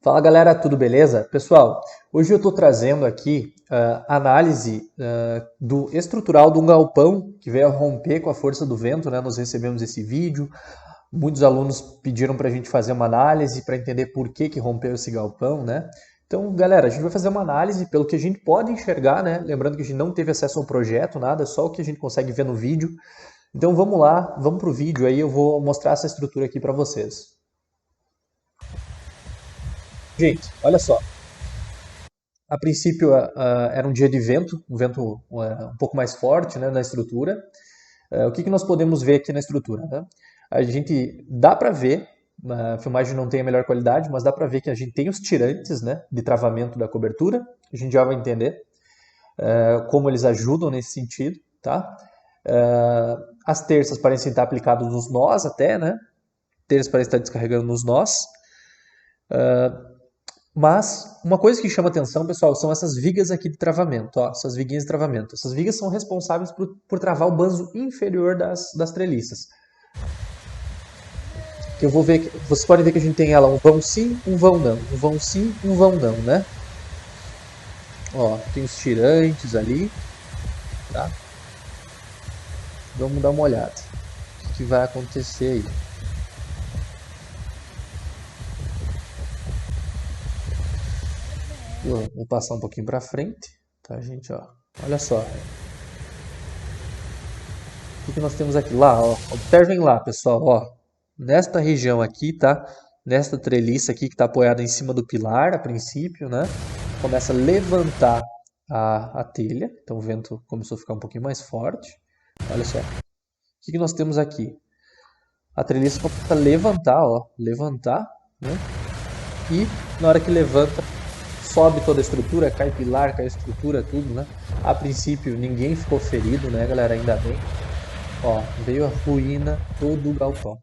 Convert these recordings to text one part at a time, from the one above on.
Fala galera, tudo beleza? Pessoal, hoje eu estou trazendo aqui análise do estrutural de um galpão que veio a romper com a força do vento, né? Nós recebemos esse vídeo, muitos alunos pediram para a gente fazer uma análise para entender por que rompeu esse galpão, né? Então, galera, a gente vai fazer uma análise pelo que a gente pode enxergar, né? Lembrando que a gente não teve acesso ao projeto, nada, só o que a gente consegue ver no vídeo. Então vamos lá, vamos para o vídeo aí, eu vou mostrar essa estrutura aqui para vocês. Gente, olha só. A princípio era um dia de vento, um vento um pouco mais forte, né, na estrutura. O que nós podemos ver aqui na estrutura, né? A gente dá para ver, a filmagem não tem a melhor qualidade, mas dá para ver que a gente tem os tirantes, né, de travamento da cobertura. A gente já vai entender como eles ajudam nesse sentido, tá? As terças parecem estar aplicadas nos nós até, né? Terças parecem estar descarregando nos nós. Mas uma coisa que chama atenção, pessoal, são essas vigas aqui de travamento, ó, essas viguinhas de travamento. Essas vigas são responsáveis por travar o banzo inferior das treliças. Eu vou ver, vocês podem ver que a gente tem ela um vão sim, um vão não, um vão sim, um vão não, né? Ó, tem os tirantes ali, tá? Vamos dar uma olhada. O que vai acontecer aí? Vou passar um pouquinho para frente, tá, gente? Ó, olha só. O que nós temos aqui? Lá, ó. Observem lá, pessoal, ó. Nesta região aqui, tá? Nesta treliça aqui que está apoiada em cima do pilar, a princípio, né? Começa a levantar a telha. Então o vento começou a ficar um pouquinho mais forte. Olha só. O que nós temos aqui? A treliça começa a levantar, ó. Levantar, né? E na hora que levanta, sobe toda a estrutura, cai pilar, cai estrutura, tudo, né? A princípio ninguém ficou ferido, né, galera? Ainda bem. Ó, veio a ruína todo o galpão.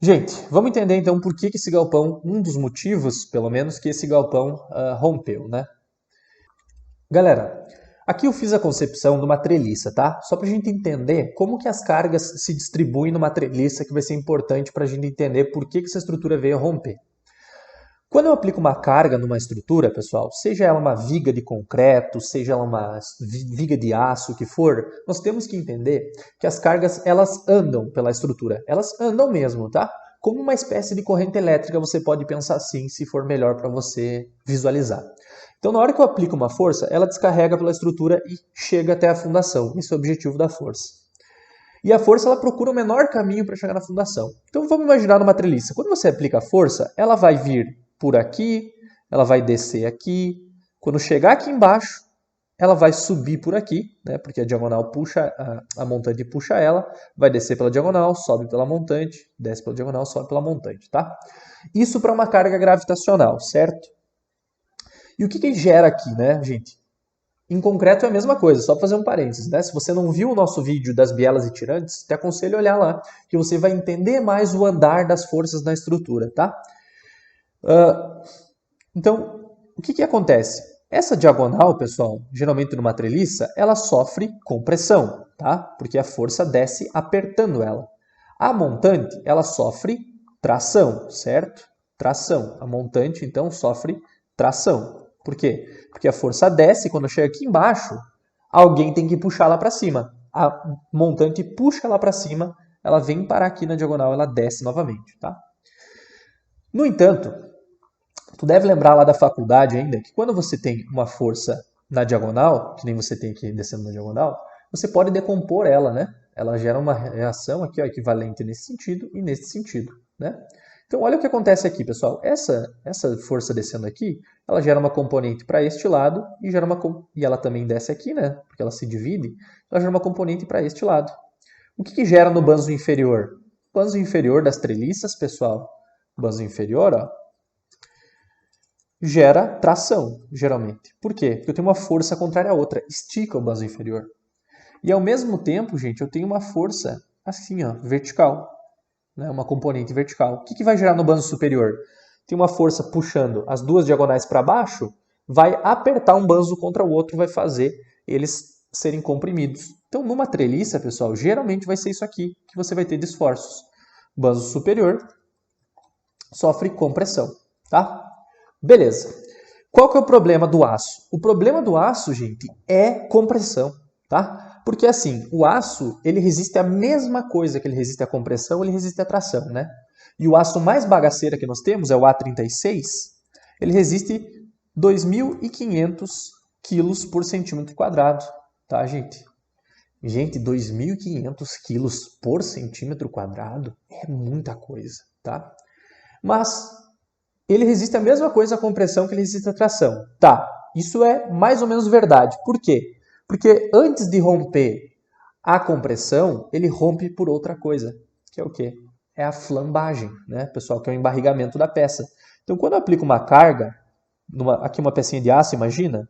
Gente, vamos entender então por que esse galpão, um dos motivos, pelo menos, que esse galpão rompeu, né? Galera, aqui eu fiz a concepção de uma treliça, tá? Só para a gente entender como que as cargas se distribuem numa treliça, que vai ser importante para a gente entender por que essa estrutura veio a romper. Quando eu aplico uma carga numa estrutura, pessoal, seja ela uma viga de concreto, seja ela uma viga de aço, o que for, nós temos que entender que as cargas, elas andam pela estrutura. Elas andam mesmo, tá? Como uma espécie de corrente elétrica, você pode pensar assim, se for melhor para você visualizar. Então, na hora que eu aplico uma força, ela descarrega pela estrutura e chega até a fundação. Esse é o objetivo da força. E a força, ela procura o menor caminho para chegar na fundação. Então, vamos imaginar numa treliça. Quando você aplica a força, ela vai vir por aqui, ela vai descer aqui. Quando chegar aqui embaixo, ela vai subir por aqui, né? Porque a diagonal puxa, a montante puxa ela, vai descer pela diagonal, sobe pela montante, desce pela diagonal, sobe pela montante, tá? Isso para uma carga gravitacional, certo? E o que gera aqui, né, gente? Em concreto é a mesma coisa, só para fazer um parênteses, né? Se você não viu o nosso vídeo das bielas e tirantes, te aconselho a olhar lá, que você vai entender mais o andar das forças na estrutura, tá? Então, o que acontece? Essa diagonal, pessoal, geralmente numa treliça, ela sofre compressão, tá? Porque a força desce apertando ela. A montante, ela sofre tração, certo? Tração. A montante, então, sofre tração. Por quê? Porque a força desce, quando chega aqui embaixo, alguém tem que puxar lá para cima. A montante puxa lá para cima, ela vem parar aqui na diagonal, ela desce novamente, tá? No entanto, tu deve lembrar lá da faculdade ainda que quando você tem uma força na diagonal, que nem você tem aqui descendo na diagonal, você pode decompor ela, né? Ela gera uma reação aqui, ó, equivalente nesse sentido e nesse sentido, né? Então, olha o que acontece aqui, pessoal. Essa força descendo aqui, ela gera uma componente para este lado e ela também desce aqui, né? Porque ela se divide. Ela gera uma componente para este lado. O que gera no banzo inferior? O banzo inferior das treliças, pessoal, o banzo inferior, ó, gera tração, geralmente. Por quê? Porque eu tenho uma força contrária à outra, estica o banzo inferior. E ao mesmo tempo, gente, eu tenho uma força assim, ó, vertical, né? Uma componente vertical. O que vai gerar no banzo superior? Tem uma força puxando as duas diagonais para baixo, vai apertar um banzo contra o outro, vai fazer eles serem comprimidos. Então, numa treliça, pessoal, geralmente vai ser isso aqui que você vai ter de esforços. Banzo superior sofre compressão. tá? Beleza. Qual que é o problema do aço? O problema do aço, gente, é compressão, tá? Porque assim, o aço, ele resiste à mesma coisa que ele resiste à compressão, ele resiste à tração, né? E o aço mais bagaceira que nós temos é o A36, ele resiste 2.500 quilos por centímetro quadrado, tá, gente? Gente, 2.500 quilos por centímetro quadrado é muita coisa, tá? Mas ele resiste a mesma coisa à compressão que ele resiste à tração. Tá, isso é mais ou menos verdade. Por quê? Porque antes de romper a compressão, ele rompe por outra coisa, que é o quê? É a flambagem, né, pessoal? Que é o embarrigamento da peça. Então, quando eu aplico uma carga, aqui uma pecinha de aço, imagina,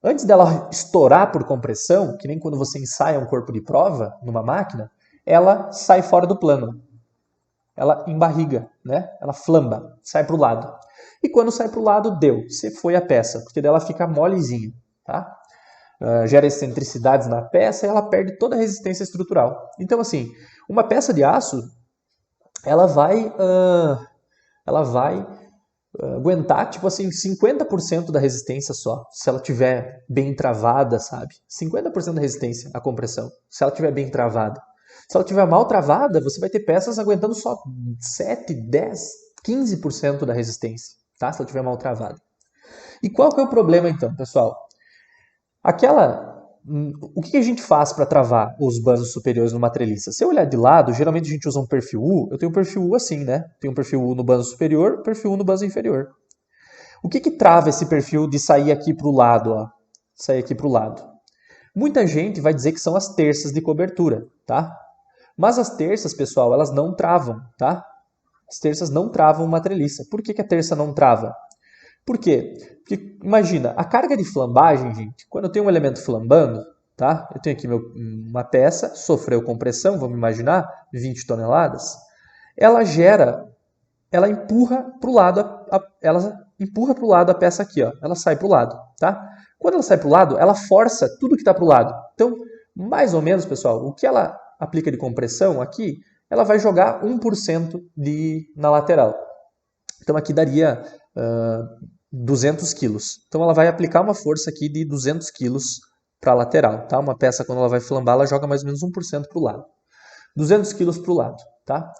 antes dela estourar por compressão, que nem quando você ensaia um corpo de prova numa máquina, ela sai fora do plano. Ela embarriga, né? Ela flamba, sai para o lado. E quando sai para o lado, deu. Você foi a peça, porque dela fica molezinha, tá? Gera excentricidades na peça e ela perde toda a resistência estrutural. Então, assim, uma peça de aço, ela vai aguentar, tipo assim, 50% da resistência só, se ela tiver bem travada, sabe? 50% da resistência à compressão, se ela tiver bem travada. Se ela tiver mal travada, você vai ter peças aguentando só 7, 10, 15% da resistência, tá? Se ela tiver mal travada. E qual que é o problema então, pessoal? O que a gente faz para travar os bandos superiores numa treliça? Se eu olhar de lado, geralmente a gente usa um perfil U. Eu tenho um perfil U assim, né? Tenho um perfil U no bando superior, perfil U no bando inferior. O que trava esse perfil de sair aqui para o lado, ó? Sair aqui para o lado. Muita gente vai dizer que são as terças de cobertura, tá? Mas as terças, pessoal, elas não travam, tá? As terças não travam uma treliça. Por que a terça não trava? Por quê? Porque, imagina, a carga de flambagem, gente, quando eu tenho um elemento flambando, tá? Eu tenho aqui uma peça, sofreu compressão, vamos imaginar, 20 toneladas. Ela empurra para o lado, ela empurra para o lado a peça aqui, ó. Ela sai para o lado, tá? Quando ela sai para o lado, ela força tudo que está para o lado. Então, mais ou menos, pessoal, o que ela aplica de compressão aqui, ela vai jogar 1% na lateral. Então aqui daria 200 quilos. Então ela vai aplicar uma força aqui de 200 quilos para a lateral. Tá? Uma peça, quando ela vai flambar, ela joga mais ou menos 1% para o lado. 200 quilos para o lado. Tá?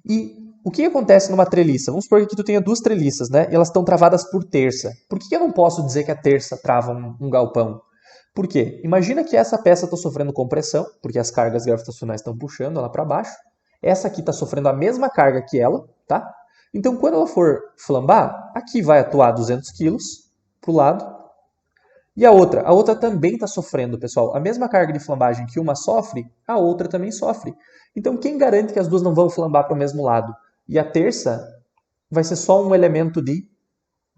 E o que acontece numa treliça? Vamos supor que aqui tu tenha duas treliças, né? E elas estão travadas por terça. Por que eu não posso dizer que a terça trava um galpão? Por quê? Imagina que essa peça está sofrendo compressão, porque as cargas gravitacionais estão puxando ela para baixo. Essa aqui está sofrendo a mesma carga que ela, tá? Então, quando ela for flambar, aqui vai atuar 200 kg para o lado. E a outra também está sofrendo, pessoal. A mesma carga de flambagem que uma sofre, a outra também sofre. Então, quem garante que as duas não vão flambar para o mesmo lado? E a terça vai ser só um elemento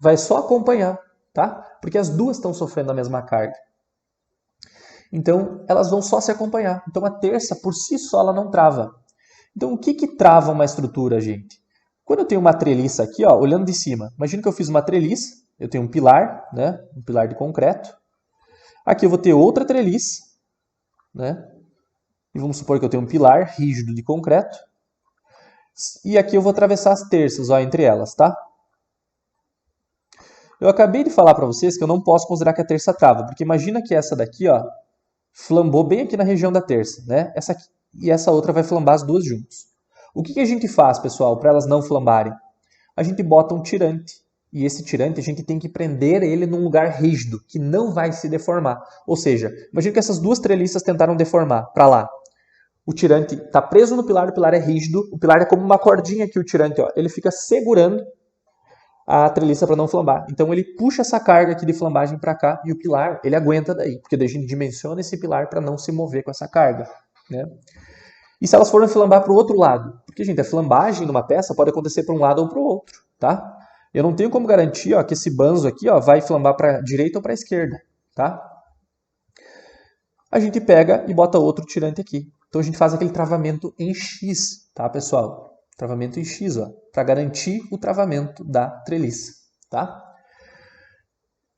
vai só acompanhar, tá? Porque as duas estão sofrendo a mesma carga. Então, elas vão só se acompanhar. Então, a terça, por si só, ela não trava. Então, o que trava uma estrutura, gente? Quando eu tenho uma treliça aqui, ó, olhando de cima, imagina que eu fiz uma treliça, eu tenho um pilar, né, um pilar de concreto. Aqui eu vou ter outra treliça, né? E vamos supor que eu tenho um pilar rígido de concreto. E aqui eu vou atravessar as terças, ó, entre elas, tá? Eu acabei de falar para vocês que eu não posso considerar que a terça trava, porque imagina que essa daqui, ó, flambou bem aqui na região da terça, né? Essa aqui, e essa outra vai flambar as duas juntas. O que a gente faz, pessoal, para elas não flambarem? A gente bota um tirante. E esse tirante a gente tem que prender ele num lugar rígido, que não vai se deformar. Ou seja, imagina que essas duas treliças tentaram deformar para lá. O tirante está preso no pilar, o pilar é rígido, o pilar é como uma cordinha aqui, o tirante, ó, ele fica segurando a treliça para não flambar. Então ele puxa essa carga aqui de flambagem para cá e o pilar, ele aguenta daí, porque daí a gente dimensiona esse pilar para não se mover com essa carga, né? E se elas forem flambar para o outro lado? Porque, gente, a flambagem numa peça pode acontecer para um lado ou para o outro, tá? Eu não tenho como garantir, ó, que esse banzo aqui, ó, vai flambar para a direita ou para a esquerda, tá? A gente pega e bota outro tirante aqui. Então a gente faz aquele travamento em X, tá, pessoal? Travamento em X, ó, para garantir o travamento da treliça, tá?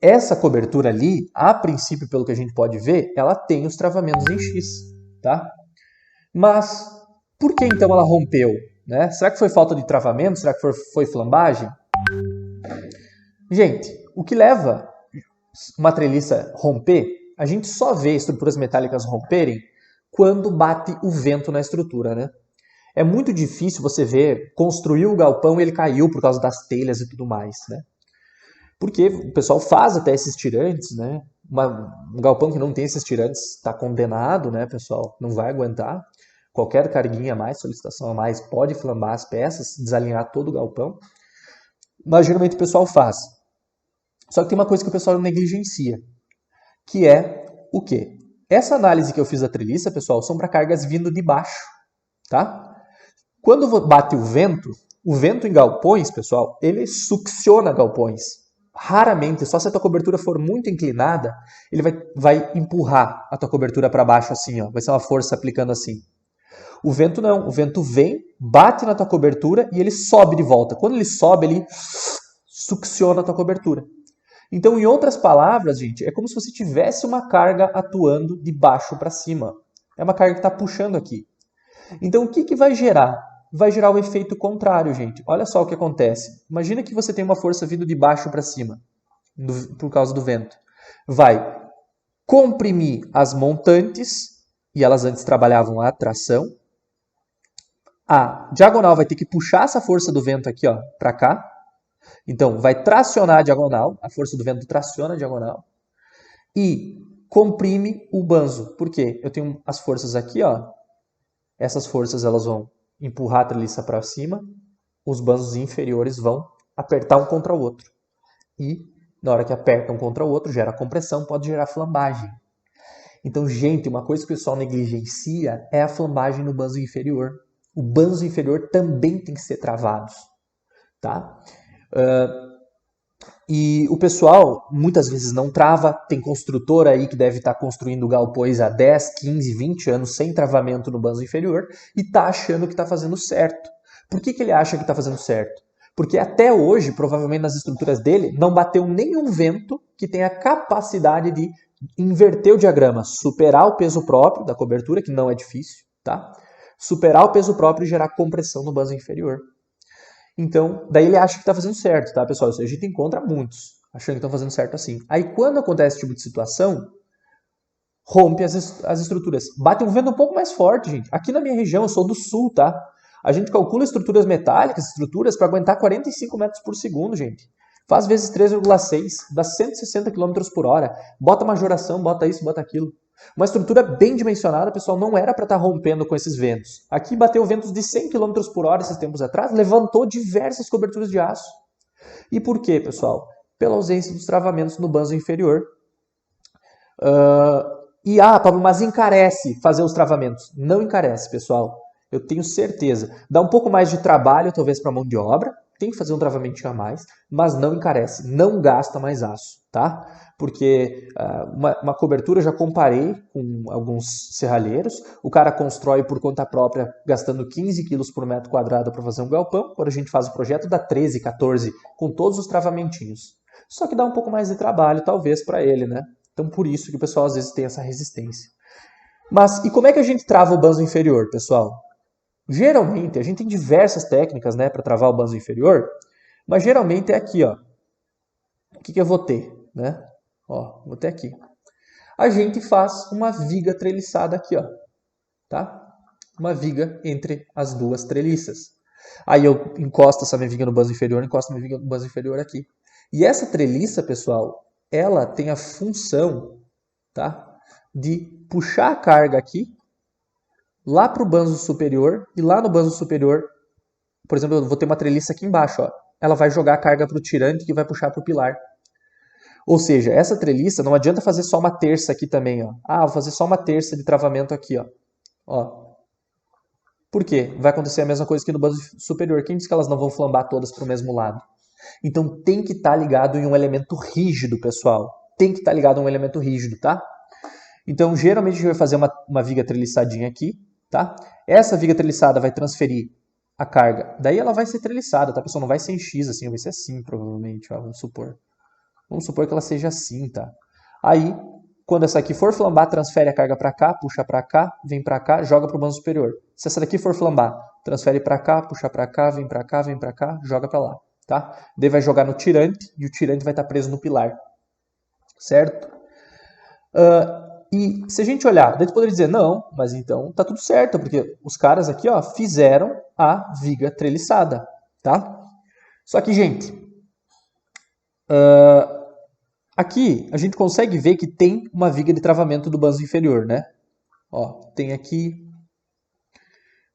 Essa cobertura ali, a princípio, pelo que a gente pode ver, ela tem os travamentos em X, tá? Mas por que então ela rompeu? Né? Será que foi falta de travamento? Será que foi flambagem? Gente, o que leva uma treliça romper, a gente só vê estruturas metálicas romperem quando bate o vento na estrutura, né? É muito difícil você ver, construir o galpão e ele caiu por causa das telhas e tudo mais, né? Porque o pessoal faz até esses tirantes, né? Um galpão que não tem esses tirantes está condenado, né, pessoal? Não vai aguentar. Qualquer carguinha a mais, solicitação a mais, pode flambar as peças, desalinhar todo o galpão. Mas geralmente o pessoal faz. Só que tem uma coisa que o pessoal negligencia, que é o quê? Essa análise que eu fiz da treliça, pessoal, são para cargas vindo de baixo, tá? Quando bate o vento em galpões, pessoal, ele succiona galpões. Raramente, só se a tua cobertura for muito inclinada, ele vai empurrar a tua cobertura para baixo assim, ó. Vai ser uma força aplicando assim. O vento não, o vento vem, bate na tua cobertura e ele sobe de volta. Quando ele sobe, ele succiona a tua cobertura. Então, em outras palavras, gente, é como se você tivesse uma carga atuando de baixo para cima. É uma carga que está puxando aqui. Então, o que vai gerar? Vai gerar o efeito contrário, gente. Olha só o que acontece. Imagina que você tem uma força vindo de baixo para cima, por causa do vento. Vai comprimir as montantes, e elas antes trabalhavam a tração. A diagonal vai ter que puxar essa força do vento aqui, ó, para cá. Então, vai tracionar a diagonal, a força do vento traciona a diagonal. E comprime o banzo. Por quê? Eu tenho as forças aqui, ó. Essas forças elas vão empurrar a treliça para cima, os banzos inferiores vão apertar um contra o outro. E na hora que apertam um contra o outro, gera compressão, pode gerar flambagem. Então, gente, uma coisa que o pessoal negligencia é a flambagem no banzo inferior. O banzo inferior também tem que ser travado, tá? E o pessoal muitas vezes não trava, tem construtor aí que deve estar construindo galpões há 10, 15, 20 anos sem travamento no banzo inferior e está achando que está fazendo certo. Por que ele acha que está fazendo certo? Porque até hoje, provavelmente nas estruturas dele, não bateu nenhum vento que tenha capacidade de inverter o diagrama, superar o peso próprio da cobertura, que não é difícil, tá? Superar o peso próprio e gerar compressão no banzo inferior. Então, daí ele acha que está fazendo certo, tá, pessoal? A gente encontra muitos achando que estão fazendo certo assim. Aí, quando acontece esse tipo de situação, rompe as estruturas. Bate um vento um pouco mais forte, gente. Aqui na minha região, eu sou do sul, tá? A gente calcula estruturas metálicas, estruturas para aguentar 45 metros por segundo, gente. Faz vezes 3,6, dá 160 km por hora. Bota majoração, bota isso, bota aquilo. Uma estrutura bem dimensionada, pessoal, não era para estar rompendo com esses ventos. Aqui bateu ventos de 100 km por hora esses tempos atrás, levantou diversas coberturas de aço. E por quê, pessoal? Pela ausência dos travamentos no banzo inferior. Pablo, mas encarece fazer os travamentos. Não encarece, pessoal. Eu tenho certeza. Dá um pouco mais de trabalho, talvez, para a mão de obra. Tem que fazer um travamentinho a mais, mas não encarece, não gasta mais aço, tá? Porque uma cobertura eu já comparei com alguns serralheiros, o cara constrói por conta própria gastando 15 quilos por metro quadrado para fazer um galpão, quando a gente faz o projeto dá 13, 14, com todos os travamentinhos. Só que dá um pouco mais de trabalho, talvez, para ele, né? Então por isso que o pessoal às vezes tem essa resistência. Mas e como é que a gente trava o banzo inferior, pessoal? Geralmente, a gente tem diversas técnicas, né, para travar o banzo inferior, mas geralmente é aqui, ó. O que eu vou ter, né? Ó, vou ter aqui. A gente faz uma viga treliçada aqui, ó, tá? Uma viga entre as duas treliças. Aí eu encosto essa minha viga no banzo inferior, encosto a minha viga no banzo inferior aqui. E essa treliça, pessoal, ela tem a função, tá, de puxar a carga aqui lá para o banzo superior, e lá no banzo superior, por exemplo, eu vou ter uma treliça aqui embaixo, ó, ela vai jogar a carga para o tirante que vai puxar para o pilar. Ou seja, essa treliça, não adianta fazer só uma terça aqui também, ó. Vou fazer só uma terça de travamento aqui, ó. Por quê? Vai acontecer a mesma coisa que no banzo superior. Quem diz que elas não vão flambar todas para o mesmo lado? Então tem que estar ligado em um elemento rígido, pessoal. Tem que estar ligado em um elemento rígido, tá? Então, geralmente a gente vai fazer uma viga treliçadinha aqui, tá? Essa viga treliçada vai transferir a carga. Daí ela vai ser treliçada, tá, pessoal? Não vai ser em X assim, vai ser assim, provavelmente, ó, vamos supor. Vamos supor que ela seja assim, tá? Aí, quando essa aqui for flambar, transfere a carga para cá, puxa para cá, vem para cá, joga para o banzo superior. Se essa daqui for flambar, transfere para cá, puxa para cá, vem para cá, joga para lá, tá? Daí vai jogar no tirante e o tirante vai estar preso no pilar, certo? E se a gente olhar, daí tu poderia dizer, não, mas então tá tudo certo, porque os caras aqui, ó, fizeram a viga treliçada, tá? Só que, gente, aqui a gente consegue ver que tem uma viga de travamento do banzo inferior, né? Ó, tem aqui,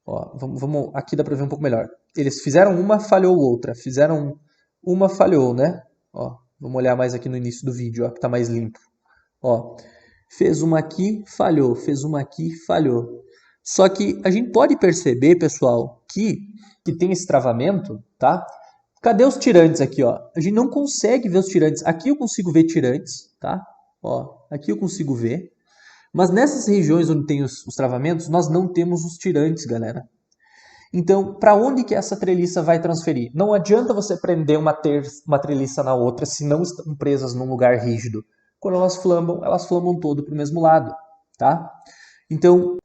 ó, vamos, aqui dá pra ver um pouco melhor. Eles fizeram uma, falhou outra, fizeram uma, falhou, né? Ó, vamos olhar mais aqui no início do vídeo, ó, que tá mais limpo. Ó, fez uma aqui, falhou, fez uma aqui, falhou. Só que a gente pode perceber, pessoal, que tem esse travamento, tá? Cadê os tirantes aqui, ó? A gente não consegue ver os tirantes. Aqui eu consigo ver tirantes, tá? Ó, aqui eu consigo ver. Mas nessas regiões onde tem os travamentos, nós não temos os tirantes, galera. Então, para onde que essa treliça vai transferir? Não adianta você prender uma treliça na outra se não estão presas num lugar rígido. Quando elas flambam todo para o mesmo lado, tá? Então,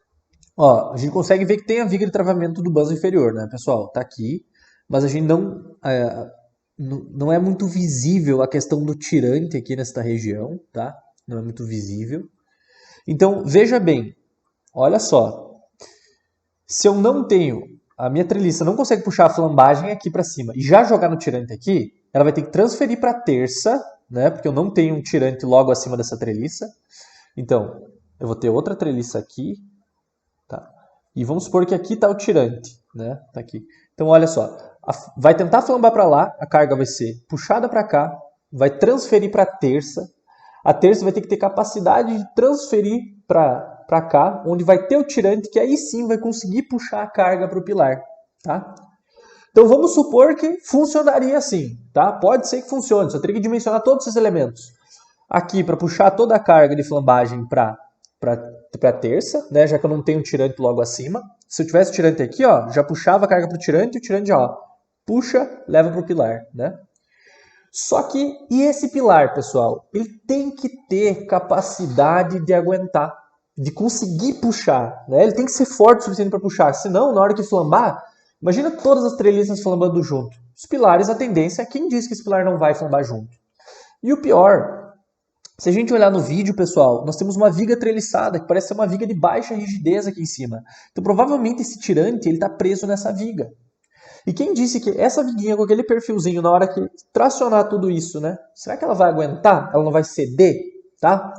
ó, a gente consegue ver que tem a viga de travamento do banzo inferior, né, pessoal? Tá aqui, mas a gente não é muito visível a questão do tirante aqui nesta região, tá? Não é muito visível. Então, veja bem, olha só. Se eu não tenho, a minha treliça não consegue puxar a flambagem aqui para cima e já jogar no tirante aqui, ela vai ter que transferir para a terça, né? Porque eu não tenho um tirante logo acima dessa treliça. Então, eu vou ter outra treliça aqui, tá? E vamos supor que aqui está o tirante, né? Tá aqui. Então, olha só, vai tentar flambar para lá, a carga vai ser puxada para cá, vai transferir para a terça vai ter que ter capacidade de transferir para cá, onde vai ter o tirante, que aí sim vai conseguir puxar a carga para o pilar, tá? Então vamos supor que funcionaria assim, tá? Pode ser que funcione, só teria que dimensionar todos esses elementos. Aqui para puxar toda a carga de flambagem para a terça, né? Já que eu não tenho tirante logo acima. Se eu tivesse tirante aqui, ó, já puxava a carga para o tirante e o tirante já, ó, puxa, leva para o pilar, né? Só que, e esse pilar, pessoal? Ele tem que ter capacidade de aguentar, de conseguir puxar, né? Ele tem que ser forte o suficiente para puxar, senão, na hora que flambar, imagina todas as treliças flambando junto. Os pilares, a tendência é quem diz que esse pilar não vai flambar junto. E o pior, se a gente olhar no vídeo, pessoal, nós temos uma viga treliçada, que parece ser uma viga de baixa rigidez aqui em cima. Então, provavelmente, esse tirante está preso nessa viga. E quem disse que essa viguinha com aquele perfilzinho, na hora que tracionar tudo isso, né? Será que ela vai aguentar? Ela não vai ceder? Tá?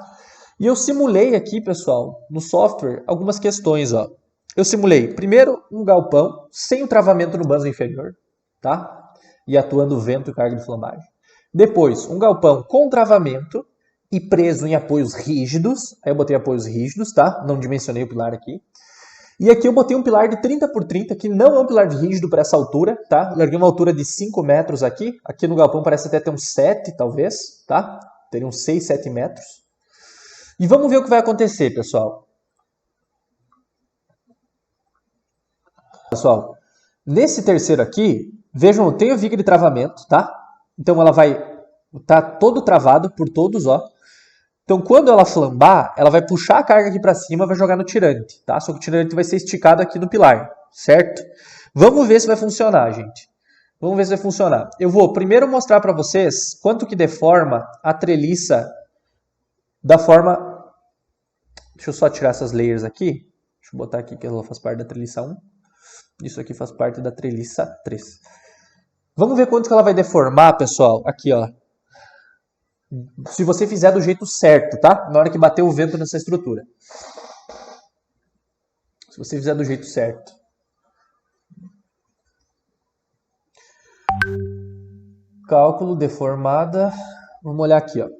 E eu simulei aqui, pessoal, no software, algumas questões, ó. Eu simulei, primeiro, um galpão sem o travamento no banzo inferior, tá? E atuando vento e carga de flambagem. Depois, um galpão com travamento e preso em apoios rígidos. Aí eu botei apoios rígidos, tá? Não dimensionei o pilar aqui. E aqui eu botei um pilar de 30 por 30, que não é um pilar rígido para essa altura, tá? Eu larguei uma altura de 5 metros aqui. Aqui no galpão parece até ter uns 7, talvez, tá? Teria uns 6, 7 metros. E vamos ver o que vai acontecer, pessoal. Pessoal, nesse terceiro aqui, vejam, eu tenho a viga de travamento, tá? Então ela vai estar todo travado por todos, ó. Então, quando ela flambar, ela vai puxar a carga aqui para cima e vai jogar no tirante, tá? Só que o tirante vai ser esticado aqui no pilar, certo? Vamos ver se vai funcionar, gente. Vamos ver se vai funcionar. Eu vou primeiro mostrar para vocês quanto que deforma a treliça da forma... Deixa eu só tirar essas layers aqui. Deixa eu botar aqui que ela faz parte da treliça 1. Isso aqui faz parte da treliça 3. Vamos ver quanto que ela vai deformar, pessoal. Aqui, ó. Se você fizer do jeito certo, tá? Na hora que bater o vento nessa estrutura. Se você fizer do jeito certo. Cálculo deformada. Vamos olhar aqui, ó.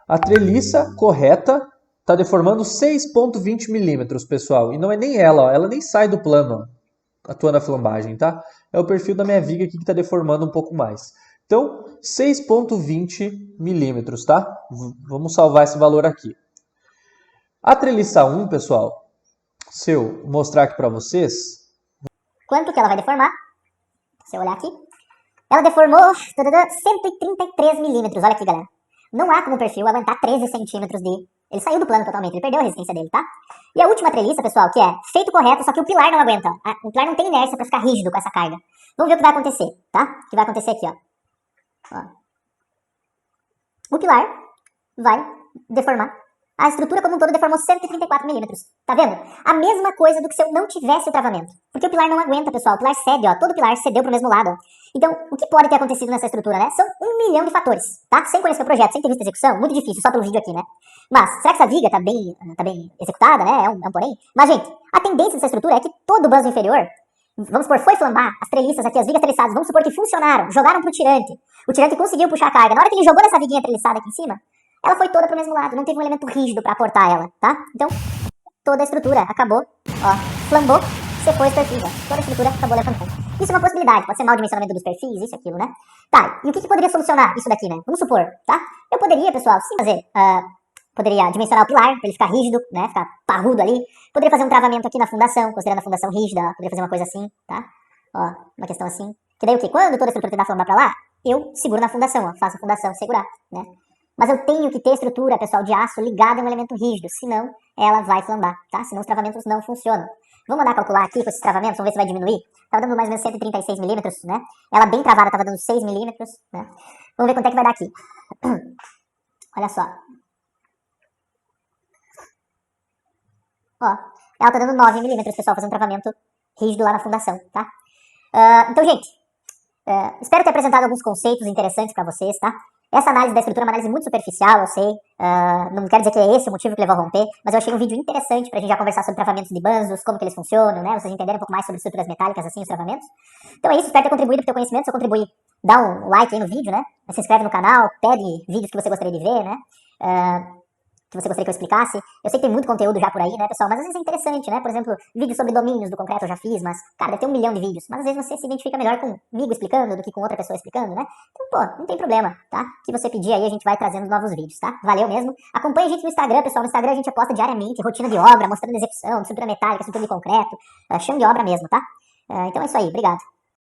A treliça correta está deformando 6,20 milímetros, pessoal. E não é nem ela, ó. Ela nem sai do plano, ó, atuando a flambagem, tá? É o perfil da minha viga aqui que está deformando um pouco mais. Então, 6,20 milímetros, tá? Vamos salvar esse valor aqui. A treliça 1, pessoal, se eu mostrar aqui para vocês... Quanto que ela vai deformar? Se eu olhar aqui. Ela deformou 133 milímetros. Olha aqui, galera. Não há como o perfil aguentar 13 centímetros de... Ele saiu do plano totalmente, ele perdeu a resistência dele, tá? E a última treliça, pessoal, que é feito correto, só que o pilar não aguenta. O pilar não tem inércia para ficar rígido com essa carga. Vamos ver o que vai acontecer, tá? O que vai acontecer aqui, ó. O pilar vai deformar. A estrutura como um todo deformou 134 milímetros. Tá vendo? A mesma coisa do que se eu não tivesse o travamento. Porque o pilar não aguenta, pessoal. O pilar cede, ó. Todo pilar cedeu pro mesmo lado, ó. Então, o que pode ter acontecido nessa estrutura, né? São 1 milhão de fatores, tá? Sem conhecer o projeto, sem ter visto a execução, muito difícil, só pelo vídeo aqui, né? Mas, será que essa viga tá bem executada, né? É um porém. Mas, gente, a tendência dessa estrutura é que todo o banzo inferior, vamos supor, foi flambar, as treliças aqui, as vigas treliçadas, vamos supor que funcionaram, jogaram pro tirante. O tirante conseguiu puxar a carga. Na hora que ele jogou nessa viguinha treliçada aqui em cima, ela foi toda pro mesmo lado, não teve um elemento rígido pra aportar ela, tá? Então, toda a estrutura acabou, ó, flambou, secou os perfis, ó. Toda a estrutura acabou levantando. Isso é uma possibilidade, pode ser mau dimensionamento dos perfis, isso e aquilo, né? Tá, e o que poderia solucionar isso daqui, né? Vamos supor, tá? Eu poderia, pessoal, sim fazer, poderia dimensionar o pilar, pra ele ficar rígido, né? Ficar parrudo ali. Poderia fazer um travamento aqui na fundação, considerando a fundação rígida, ó. Poderia fazer uma coisa assim, tá? Ó, uma questão assim. Que daí o quê? Quando toda a estrutura tentar flambar pra lá, eu seguro na fundação, ó. Faço a fundação segurar, né? Mas eu tenho que ter estrutura, pessoal, de aço ligada a um elemento rígido, senão ela vai flambar, tá? Senão os travamentos não funcionam. Vamos mandar calcular aqui com esses travamentos, vamos ver se vai diminuir. Tava dando mais ou menos 136 milímetros, né? Ela bem travada tava dando 6 milímetros, né? Vamos ver quanto é que vai dar aqui. Olha só. Ó, ela tá dando 9 milímetros, pessoal, fazendo um travamento rígido lá na fundação, tá? Então, gente, espero ter apresentado alguns conceitos interessantes pra vocês, tá? Essa análise da estrutura é uma análise muito superficial, eu sei. Não quero dizer que é esse o motivo que levou a romper, mas eu achei um vídeo interessante pra gente já conversar sobre travamentos de banzos, como que eles funcionam, né? Vocês entenderem um pouco mais sobre estruturas metálicas, assim, os travamentos. Então é isso, espero ter contribuído pro teu conhecimento. Se eu contribuir, dá um like aí no vídeo, né? Se inscreve no canal, pede vídeos que você gostaria de ver, né? Que você gostaria que eu explicasse. Eu sei que tem muito conteúdo já por aí, né, pessoal? Mas às vezes é interessante, né? Por exemplo, vídeos sobre domínios do concreto eu já fiz, mas, cara, deve ter 1 milhão de vídeos. Mas às vezes você se identifica melhor comigo explicando do que com outra pessoa explicando, né? Então, pô, não tem problema, tá? Se você pedir aí, a gente vai trazendo novos vídeos, tá? Valeu mesmo. Acompanhe a gente no Instagram, pessoal. No Instagram a gente posta diariamente rotina de obra, mostrando execução, estrutura metálica, estrutura de concreto, chão de obra mesmo, tá? Então é isso aí. Obrigado.